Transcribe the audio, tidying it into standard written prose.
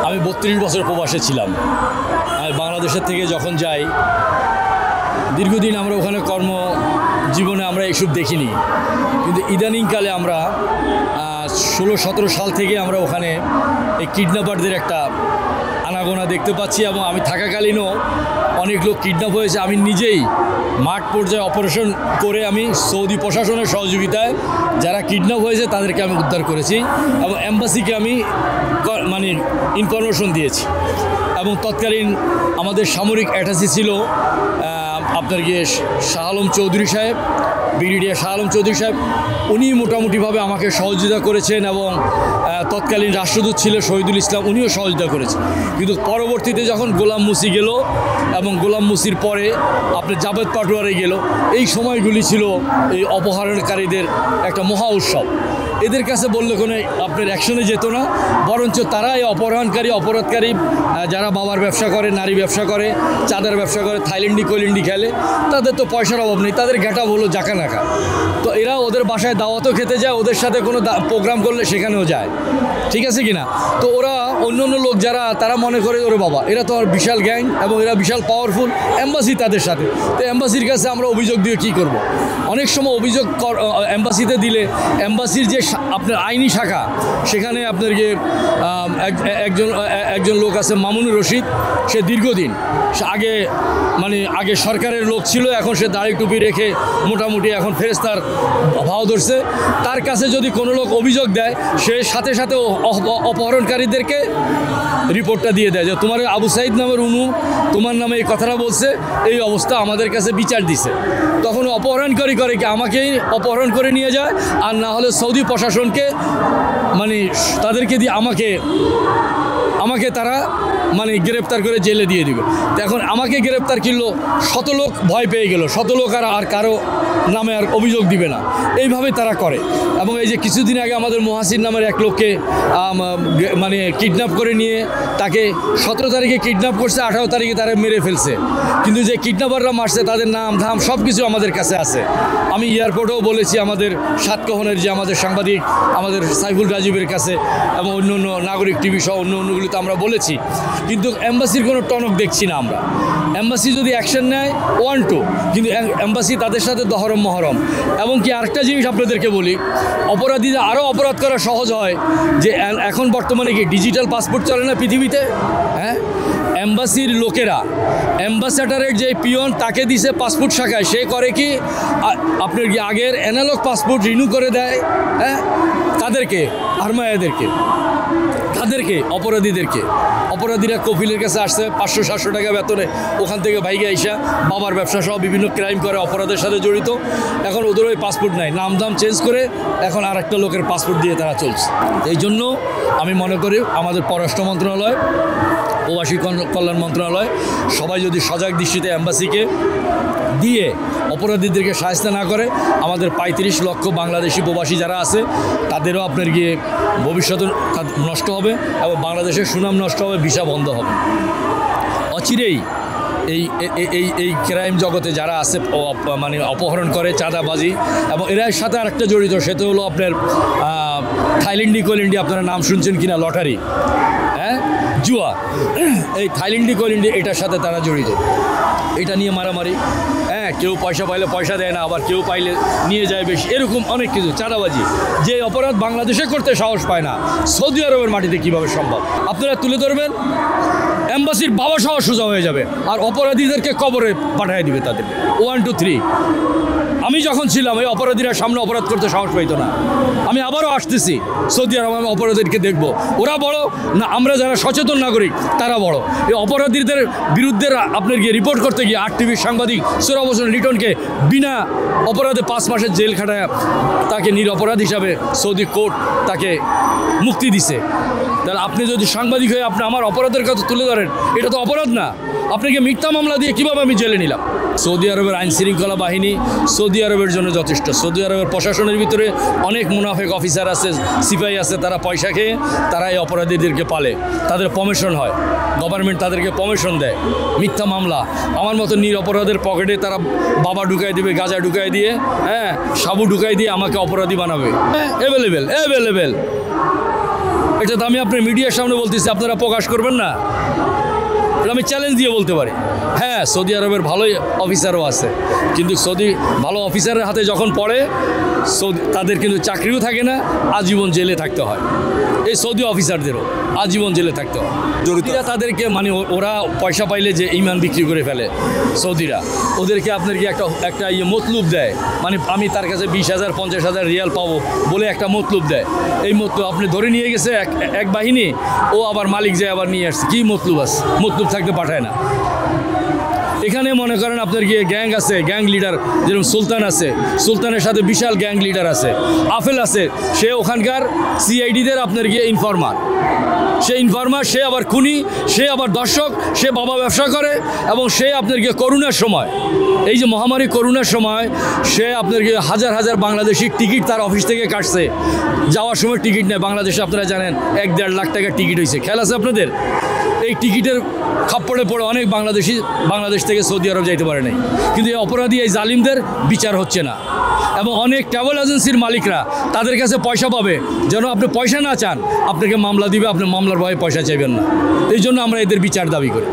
আমি 32 বছর প্রবাসে ছিলাম। আমি বাংলাদেশের থেকে যখন যাই, দীর্ঘদিন আমরা ওখানে কর্মজীবনে আমরা এসব দেখিনি, কিন্তু ইদানিংকালে আমরা 16-17 সাল থেকে আমরা ওখানে এই কিডন্যাপারদের একটা আনাগোনা দেখতে পাচ্ছি, এবং আমি থাকাকালীনও অনেক লোক কিডন্যাপ হয়েছে। আমি নিজেই মাঠ পর্যায়ে অপারেশন করে আমি সৌদি প্রশাসনের সহযোগিতায় যারা কিডন্যাপ হয়েছে তাদেরকে আমি উদ্ধার করেছি, এবং এম্বাসিকে আমি মানে ইনফরমেশন দিয়েছি। এবং তৎকালীন আমাদের সামরিক অ্যাটাচি ছিল আপনার গিয়ে শাহ আলম চৌধুরী সাহেব, ব্রিগেডিয়ার শাহ আলম চৌধুরী সাহেব, উনি মোটামুটিভাবে আমাকে সহযোগিতা করেছেন, এবং তৎকালীন রাষ্ট্রদূত ছিল শহীদুল ইসলাম, উনিও সহযোগিতা করেছেন। কিন্তু পরবর্তীতে যখন গোলাম মুসি গেল এবং গোলাম মুসির পরে আপনার জাভেদ পাটোয়ারি গেল, এই সময়গুলি ছিল এই অপহরণকারীদের একটা মহা উৎসব। এদের কাছে বললে কোনো আপনার অ্যাকশনে যেত না, বরঞ্চ তারা এই অপরাধকারী যারা বাবার ব্যবসা করে, নারী ব্যবসা করে, চাঁদার ব্যবসা করে, থাইল্যান্ডি কৈল্যান্ডি খেলে, তাদের তো পয়সার অভাব নেই, তাদের ঘাটাপ হলো জাকানাকা। তো এরা ওদের বাসায় দাওয়াতও খেতে যায়, ওদের সাথে কোনো প্রোগ্রাম করলে সেখানেও যায়, ঠিক আছে কি না? তো ওরা অন্য লোক যারা তারা মনে করে ওরে বাবা এরা তো আর বিশাল গ্যাং এবং এরা বিশাল পাওয়ারফুল, এম্বাসি তাদের সাথে। তো এম্বাসির কাছে আমরা অভিযোগ দিয়ে কী করব? অনেক সময় অভিযোগ এম্বাসিতে দিলে এম্বাসির যে আপনার আইনি শাখা, সেখানে আপনার গিয়ে একজন লোক আছে মামুনুর রশিদ, সে দীর্ঘদিন সে আগে সরকারের লোক ছিল, এখন সে দাড়ি টুপি রেখে মোটামুটি এখন ফেরেস্তার ভাও ধরছে। তার কাছে যদি কোনো লোক অভিযোগ দেয়, সে সাথে সাথে অপহরণকারীদেরকে রিপোর্টটা দিয়ে দেয় যে তোমার আবু সাইদ নামের উনু তোমার নামে এই কথাটা বলছে, এই অবস্থা, আমাদের কাছে বিচার দিছে। তখন অপহরণকারী করে কি আমাকেই অপহরণ করে নিয়ে যায়, আর না হলে সৌদি প্রশাসনকে তাদেরকে দিয়ে আমাকে তারা গ্রেপ্তার করে জেলে দিয়ে দিবে। তো এখন আমাকে গ্রেপ্তার করলো, 100 লোক ভয় পেয়ে গেল, 100 লোক আর কারো নামে আর অভিযোগ দিবে না, এইভাবে তারা করে। এবং এই যে কিছুদিন আগে আমাদের মহাসিন নামের এক লোককে কিডন্যাপ করে নিয়ে তাকে 17 তারিখে কিডন্যাপ করছে, 18 তারিখে তারা মেরে ফেলছে। কিন্তু যে কিডন্যাপাররা মারছে তাদের নাম ধাম সব কিছু আমাদের কাছে আছে। আমি এয়ারপোর্টেও বলেছি আমাদের সাতকহনের যে আমাদের সাংবাদিক আমাদের সাইফুল রাজীবের কাছে, এবং অন্য নাগরিক টিভি সহ অন্যগুলিতে আমরা বলেছি, কিন্তু এম্বাসির কোনো টনক দেখছি না আমরা। এম্বাসি যদি অ্যাকশন নেয় 1-2, কিন্তু এম্বাসি তাদের সাথে দহরম মহরম। এবং কি আরেকটা জিনিস আপনাদেরকে বলি, অপরাধীরা আরও অপরাধ করা সহজ হয় যে এখন বর্তমানে কি ডিজিটাল পাসপোর্ট চলে না পৃথিবীতে, হ্যাঁ? এম্বাসির লোকেরা অ্যাম্বাসাডারের যে পিয়ন তাকে দিছে পাসপোর্ট শাখায়, সে করে কি আপনার কি আগের অ্যানালগ পাসপোর্ট রিনিউ করে দেয়, হ্যাঁ? তাদেরকে অপরাধীরা কপিলের কাছে আসছে 500-700 টাকা বেতনে, ওখান থেকে বাইকে আইসা বাবার ব্যবসা সহ বিভিন্ন ক্রাইম করে, অপরাধের সাথে জড়িত। এখন ওদের ওই পাসপোর্ট নাই, নাম চেঞ্জ করে এখন আর একটা লোকের পাসপোর্ট দিয়ে তারা চলছে। এই জন্য আমি মনে করি আমাদের পররাষ্ট্র মন্ত্রণালয়, প্রবাসী কল্যাণ মন্ত্রণালয় সবাই যদি সজাগ দৃষ্টিতে এম্বাসিকে দিয়ে অপরাধীদেরকে সাহায্য না করে, আমাদের 35 লক্ষ বাংলাদেশি প্রবাসী যারা আছে তাদেরও আপনার গিয়ে ভবিষ্যৎ নষ্ট হবে, এবং বাংলাদেশের সুনাম নষ্ট হবে, ভিসা বন্ধ হবে। অচিরেই এই ক্রাইম জগতে যারা আছে অপহরণ করে, চাঁদাবাজি, এবং এর সাথে আরেকটা জড়িত, সেটা হলো আপনার থাইল্যান্ডি কৈল্যান্ডি, আপনারা নাম শুনছেন কিনা, লটারি, হ্যাঁ, জুয়া, এই থাইল্যান্ডি কৈল্যান্ডি এটার সাথে তারা জড়িত। এটা নিয়ে মারামারি, হ্যাঁ, কেউ পয়সা পাইলে পয়সা দেয় না, আবার কেউ পাইলে নিয়ে যায় বেশি, এরকম অনেক কিছু, চাঁদাবাজি, যে অপরাধ বাংলাদেশে করতে সাহস পায় না, সৌদি আরবের মাটিতে কীভাবে সম্ভব? আপনারা তুলে ধরবেন, এম্বাসির বাবা সহ সোজা হয়ে যাবে, আর অপরাধীদেরকে কবরে পাঠিয়ে দিবে তাদের 1, 2, 3। আমি যখন ছিলাম এই অপরাধীরা সামনে অপরাধ করতে সাহস পাইতো না। আমি আবারও আসতেছি সৌদি আরব, আমি অপরাধীদেরকে দেখবো, ওরা বড় না আমরা যারা সচেতন নাগরিক তারা বড়। এই অপরাধীদের বিরুদ্ধে আপনার গিয়ে রিপোর্ট করতে গিয়ে 8 টিভির সাংবাদিক সোহরাব হোসেন লিটনকে বিনা অপরাধে 5 মাসের জেল খাটায় তাকে নিরপরাধ হিসাবে সৌদি কোর্ট তাকে মুক্তি দিছে। তাহলে আপনি যদি সাংবাদিক হয়ে আপনি আমার অপরাধের কথা তুলে ধরেন, এটা তো অপরাধ না? আপনাকে মিথ্যা মামলা দিয়ে কীভাবে আমি জেলে নিলাম? সৌদি আরবের আইন শৃঙ্খলা বাহিনী সৌদি আরবের জন্য যথেষ্ট। সৌদি আরবের প্রশাসনের ভিতরে অনেক মুনাফেক অফিসার আছে, সিপাহি আছে, তারা পয়সা খেয়ে তারা এই অপরাধীদেরকে পালে, তাদের প্রমোশন হয়, গভর্নমেন্ট তাদেরকে প্রমোশন দেয়। মিথ্যা মামলা, আমার মতো নিরপরাধের পকেটে তারা বাবা ঢুকাই দিবে, গাঁজা ঢুকাই দিয়ে, হ্যাঁ, সাবু ঢুকাই দিয়ে আমাকে অপরাধী বানাবে। অ্যাভেলেবেল অর্থাৎ আমি আপনার মিডিয়ার সামনে বলতেছি, আপনারা প্রকাশ করবেন না? এটা আমি চ্যালেঞ্জ দিয়ে বলতে পারি। হ্যাঁ, সৌদি আরবের ভালোই অফিসারও আছে, কিন্তু সৌদি ভালো অফিসারের হাতে যখন পড়ে তাদের কিন্তু চাকরিও থাকে না, আজীবন জেলে থাকতে হয়। এই সৌদি অফিসারদেরও আজীবন জেলে থাকতে হয়। সৌদিরা তাদেরকে মানে ওরা পয়সা পাইলে যে ইমান বিক্রি করে ফেলে সৌদিরা, ওদেরকে আপনার কি একটা মতলুব দেয়, মানে আমি তার কাছে 20,000 50,000 রিয়াল পাবো বলে একটা মতলুব দেয়। এই মতলুব আপনি ধরে নিয়ে গেছে এক বাহিনী, ও আবার মালিক যায় আবার নিয়ে আসছে। কী মতলুব আছে? মতলুব থাকতে পাঠায় না। এখানে মনে করেন আপনার গিয়ে গ্যাং আছে, গ্যাং লিডার যেরকম সুলতান আছে, সুলতানের সাথে বিশাল গ্যাং লিডার আছে। আফেল আছে, সে ওখানকার সিআইডিদের আপনার গিয়ে ইনফরমার। সে ইনফরমার, সে আবার খুনি, সে আবার দর্শক, সে বাবা ব্যবসা করে। এবং সে আপনার গিয়ে করোনার সময়, এই যে মহামারী করোনার সময়, সে আপনার গিয়ে হাজার হাজার বাংলাদেশির টিকিট তার অফিস থেকে কাটছে। যাওয়ার সময় টিকিট নেয় বাংলাদেশে, আপনারা জানেন 1-1.5 লাখ টাকার টিকিট হয়েছে। খেয়াল আছে আপনাদের? এই টিকিটের খাপ্পড়ে পড়ে অনেক বাংলাদেশ থেকে সৌদি আরব যাইতে পারে নাই। কিন্তু এই অপরাধী, এই জালিমদের বিচার হচ্ছে না। এবং অনেক ট্রাভেল এজেন্সির মালিকরা তাদের কাছে পয়সা পাবে, যেন আপনি পয়সা না চান, আপনাকে মামলা দিবে, আপনি মামলার ভয়ে পয়সা চাইবেন না। এই জন্য আমরা এদের বিচার দাবি করি।